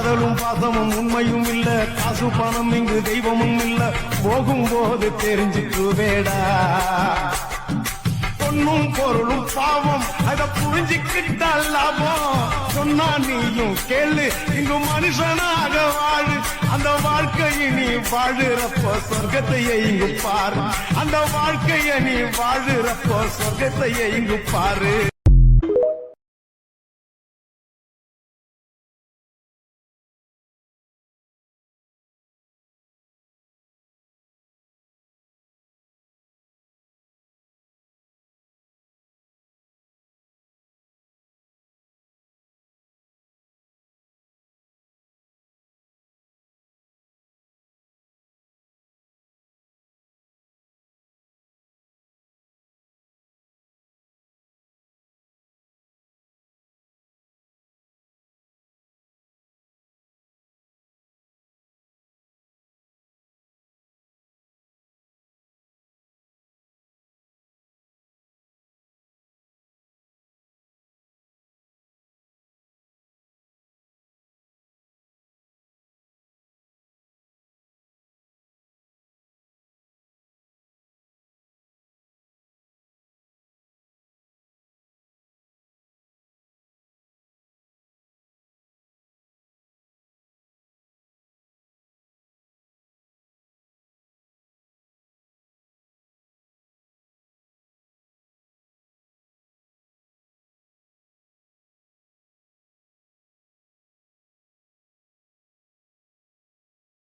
காதலும் பாசமும் உண்மையும் இல்ல, காசு பணம் இங்கு தெய்வமும் இல்ல, போகும்போது தெரிஞ்சுக்குவேடா. பொண்ணும் பொருளும் பாவம், அத புரிஞ்சுக்கிட்டால் லாபம். சொன்னா நீயும் கேளு, இங்கு மனுஷனாக வாழு. அந்த வாழ்க்கையை நீ வாழுறப்போ சொர்க்கத்தையே இங்கு பாரு. அந்த வாழ்க்கையை நீ வாழுறப்போ சொர்க்கத்தையே இங்கு பாரு.